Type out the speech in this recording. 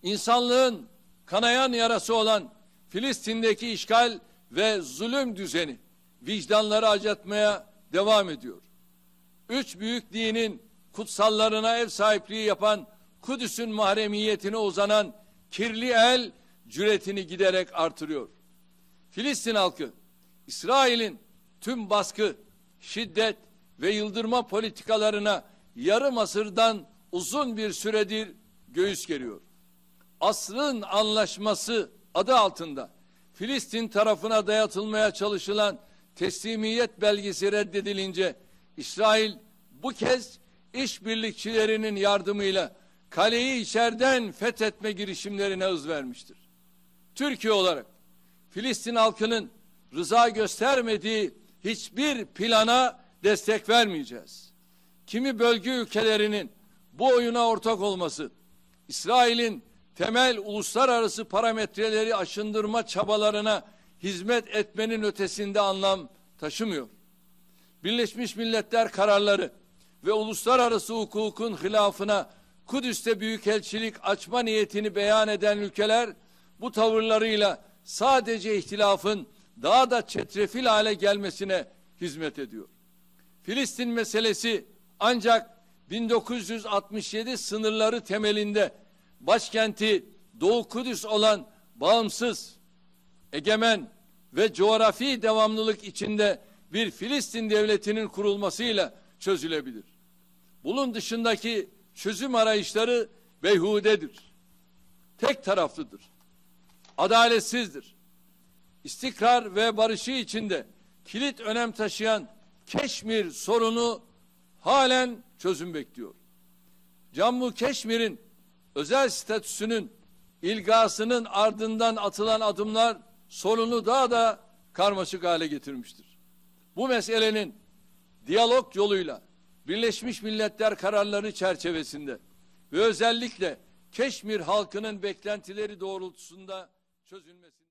İnsanlığın kanayan yarası olan Filistin'deki işgal ve zulüm düzeni vicdanları acıtmaya devam ediyor. Üç büyük dinin kutsallarına ev sahipliği yapan Kudüs'ün mahremiyetine uzanan kirli el cüretini giderek artırıyor. Filistin halkı İsrail'in tüm baskı, şiddet ve yıldırma politikalarına yarım asırdan uzun bir süredir göğüs geriyor. Asrın anlaşması adı altında Filistin tarafına dayatılmaya çalışılan teslimiyet belgesi reddedilince İsrail bu kez işbirlikçilerinin yardımıyla kaleyi içeriden fethetme girişimlerine hız vermiştir. Türkiye olarak Filistin halkının rıza göstermediği hiçbir plana destek vermeyeceğiz. Kimi bölge ülkelerinin bu oyuna ortak olması, İsrail'in temel uluslararası parametreleri aşındırma çabalarına hizmet etmenin ötesinde anlam taşımıyor. Birleşmiş Milletler kararları ve uluslararası hukukun hilafına Kudüs'te büyükelçilik açma niyetini beyan eden ülkeler bu tavırlarıyla sadece ihtilafın daha da çetrefil hale gelmesine hizmet ediyor. Filistin meselesi ancak 1967 sınırları temelinde başkenti Doğu Kudüs olan bağımsız, egemen ve coğrafi devamlılık içinde bir Filistin devletinin kurulmasıyla çözülebilir. Bunun dışındaki çözüm arayışları beyhudedir. Tek taraflıdır. Adaletsizdir. İstikrar ve barışı içinde kilit önem taşıyan Keşmir sorunu halen çözüm bekliyor. Cammu Keşmir'in özel statüsünün ilgasının ardından atılan adımlar sorunu daha da karmaşık hale getirmiştir. Bu meselenin diyalog yoluyla Birleşmiş Milletler kararları çerçevesinde ve özellikle Keşmir halkının beklentileri doğrultusunda çözülmesi